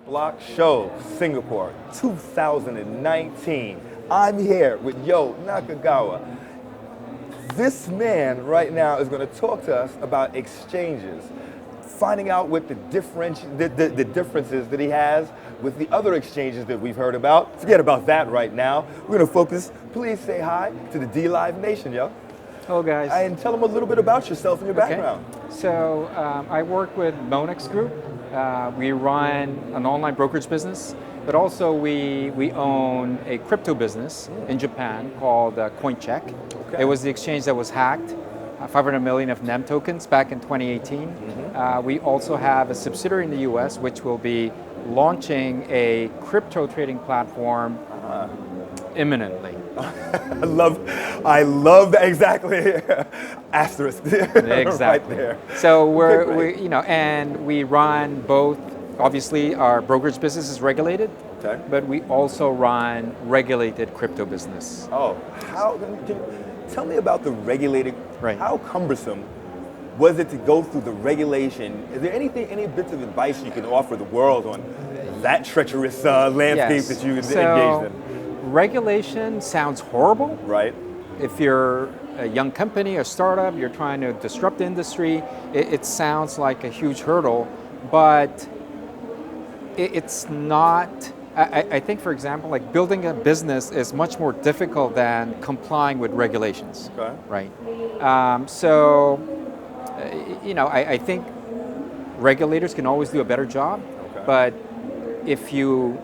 BlockShow Singapore 2019. I'm here with Nakagawa. This man right now is going to talk to us about exchanges, finding out what the differences that he has with the other exchanges that we've heard about. Forget about that right now. We're going to focus. Please say hi to the D-Live Nation, yo. Hello, guys. And tell them a little bit about yourself and your background. So I work with Monex Group. We run an online brokerage business, but also we own a crypto business in Japan called Coincheck. Okay. It was the exchange that was hacked, 500 million of NEM tokens back in 2018. Mm-hmm. We also have a subsidiary in the US which will be launching a crypto trading platform imminently. I love that, exactly. Asterisk. Exactly. Right there. So we run both. Obviously, our brokerage business is regulated, okay, but we also run regulated crypto business. Oh, tell me about the regulated. Right. How cumbersome was it to go through the regulation? Is there any bits of advice you can offer the world on that treacherous landscape that you engaged in? Regulation sounds horrible. Right. If you're a young company, a startup, you're trying to disrupt the industry, it sounds like a huge hurdle, but it's not. I think, for example, like building a business is much more difficult than complying with regulations. Okay. Right. I think regulators can always do a better job, okay, but if you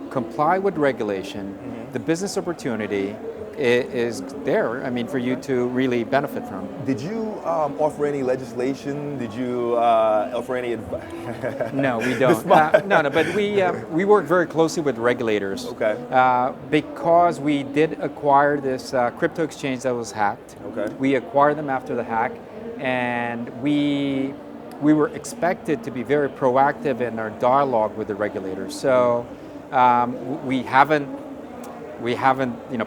comply with regulation, mm-hmm, the business opportunity is there, for you to really benefit from. Did you offer any legislation? Did you offer any advice? No, we don't. But we work very closely with regulators. Okay. Because we did acquire this crypto exchange that was hacked. Okay. We acquired them after the hack, and we were expected to be very proactive in our dialogue with the regulators. So we haven't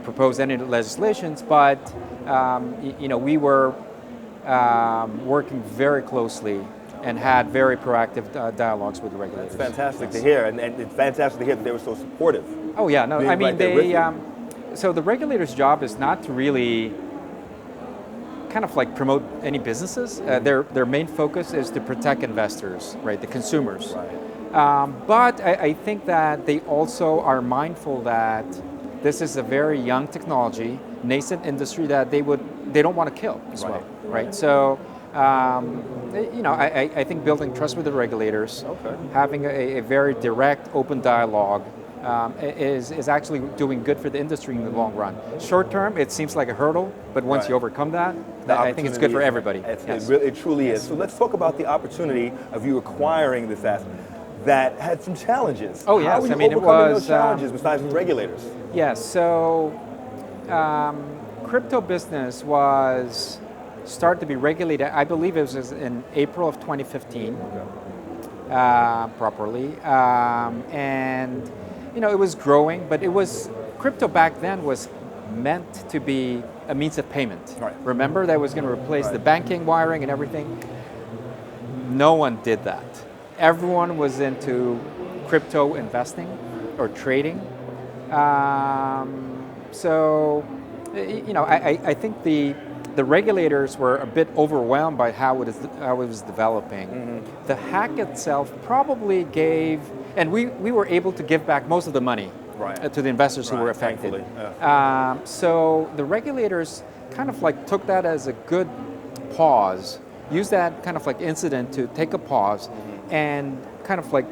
proposed any legislations, but we were working very closely and had very proactive dialogues with the regulators. That's fantastic to hear, and it's fantastic to hear that they were so supportive. Oh yeah, no, so the regulator's job is not to really kind of like promote any businesses. Their main focus is to protect investors, right, the consumers. Right. But I think that they also are mindful that this is a very young technology, nascent industry that they don't want to kill as well, right? So, I think building trust with the regulators, okay, having a very direct, open dialogue is actually doing good for the industry in the long run. Short term, it seems like a hurdle, but once you overcome that, I think it's good for everybody. It truly is. So let's talk about the opportunity of you acquiring this asset that had some challenges. Oh yes, How were you overcoming those challenges besides the regulators? Yes, so crypto business was started to be regulated, I believe it was in April of 2015, properly. And it was growing, but crypto back then was meant to be a means of payment. Right. Remember, that was going to replace the banking, wiring, and everything? No one did that. Everyone was into crypto investing or trading. I think the regulators were a bit overwhelmed by how it was developing. Mm-hmm. The hack itself probably gave, and we were able to give back most of the money to the investors who were affected. Yeah. So the regulators kind of like took that as a good pause, used that kind of like incident to take a pause, mm-hmm, and kind of like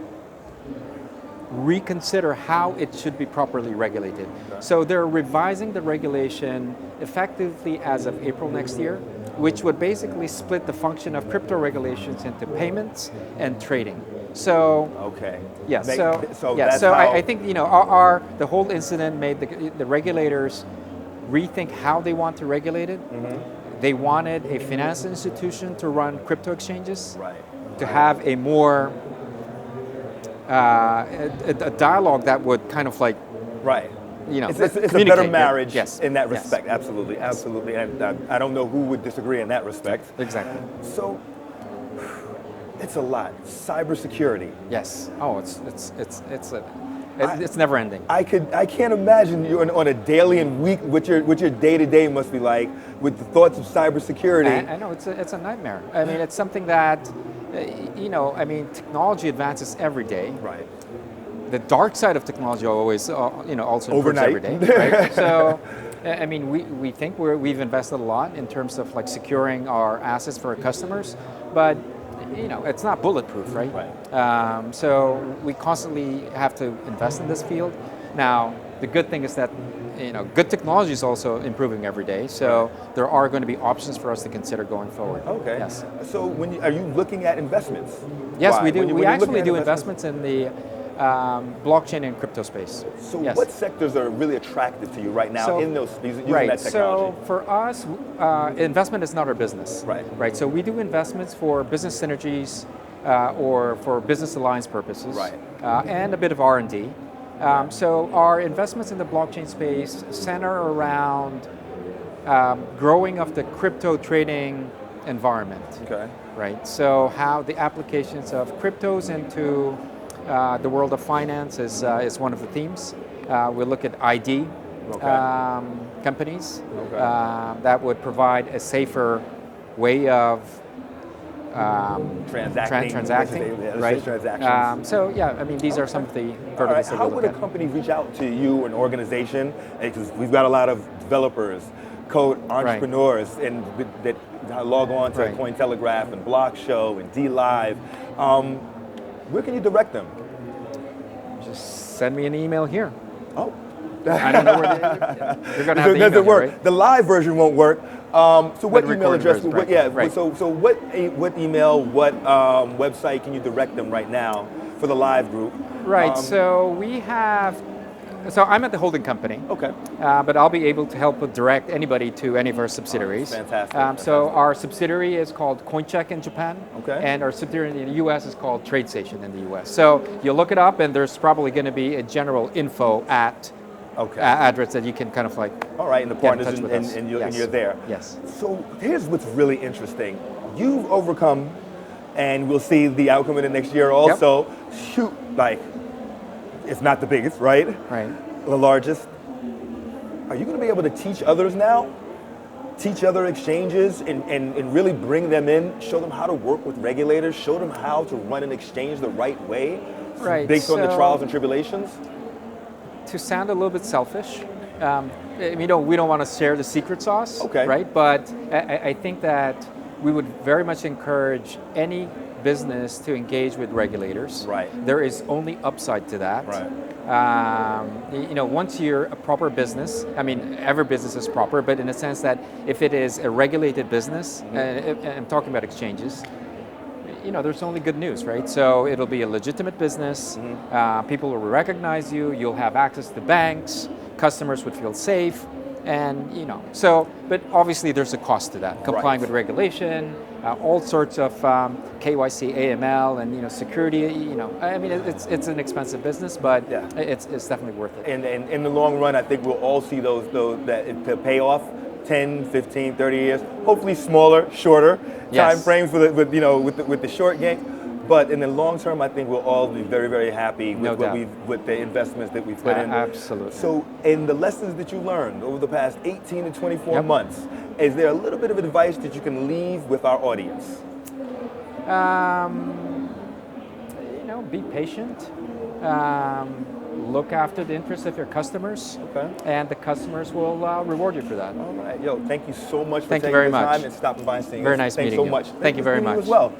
reconsider how it should be properly regulated. Okay. So they're revising the regulation effectively as of April next year, which would basically split the function of crypto regulations into payments and trading. So okay, yeah. I think the whole incident made the regulators rethink how they want to regulate it. Mm-hmm. They wanted a financial institution to run crypto exchanges, to have a more a dialogue that would kind of like it's a better marriage in that respect. Yes. Absolutely. And I don't know who would disagree in that respect. Exactly. So It's a lot. Cybersecurity. Yes. Oh, it's never ending. I can't imagine you on a daily and week what your day-to-day must be like with the thoughts of cybersecurity. I know it's a nightmare. I mean, it's something that technology advances every day. Right. The dark side of technology always also improves Overnight. every day. Right? So, I mean, we think we've invested a lot in terms of like securing our assets for our customers, but it's not bulletproof, right? Right. So we constantly have to invest in this field. Now, the good thing is that good technology is also improving every day. So there are going to be options for us to consider going forward. Okay. Yes. So are you looking at investments? Yes, Why? we do. When We you're actually looking at do investments in the blockchain and crypto space. So yes. what sectors are really attractive to you right now in those using right. that technology? So for us, investment is not our business. Right. Right. So we do investments for business synergies or for business alliance purposes. Right. And a bit of R&D. So our investments in the blockchain space center around growing of the crypto trading environment. Okay. Right. So how the applications of cryptos into the world of finance is one of the themes. We look at ID companies that would provide a safer way of transacting, right? Transactions. So yeah, I mean these are some of the verticals. All right. That How we would look a at. company reach out to you, an organization? Because we've got a lot of developers, code entrepreneurs, and that log on to Cointelegraph and BlockShow and DLive. Where can you direct them? Just send me an email here. Oh. I don't know where you're going to have It the doesn't email work. here, right? The live version won't work. So what But email address? recording version, What, right. So what email? What website can you direct them right now for the live group? Right. So we have. So I'm at the holding company. Okay. But I'll be able to help direct anybody to any of our subsidiaries. Fantastic. So our subsidiary is called Coincheck in Japan. Okay. And our subsidiary in the US is called TradeStation in the US. So you'll look it up and there's probably going to be a general info address that you can kind of like all right, and the partners and you're there. Yes. So here's what's really interesting. You've overcome, and we'll see the outcome in the next year also, it's not the biggest, right? Right. The largest. Are you going to be able to teach others now? Teach other exchanges and really bring them in, show them how to work with regulators, show them how to run an exchange the right way, based on the trials and tribulations? To sound a little bit selfish, we don't want to share the secret sauce, right? But I think that we would very much encourage any business to engage with regulators. Right. There is only upside to that. Right. Once you're a proper business, I mean, every business is proper, but in the sense that if it is a regulated business, and I'm talking about exchanges, there's only good news, right? So it'll be a legitimate business. People will recognize you. You'll have access to banks. Customers would feel safe, and but obviously there's a cost to that. Complying with regulation, all sorts of KYC, AML, and security. I mean, it's an expensive business, but it's definitely worth it. And in the long run, I think we'll all see those that to pay off 10, 15, 30 years. Hopefully smaller, shorter time frames with the short game. But in the long term, I think we'll all be very, very happy with the investments that we've put in. Absolutely. So, in the lessons that you learned over the past 18 to 24 months, is there a little bit of advice that you can leave with our audience? Be patient. Look after the interests of your customers, and the customers will reward you for that. All right, thank you so much for taking the time and stopping by and seeing us. Very nice meeting you. Thanks so much. Thank you very much. As well.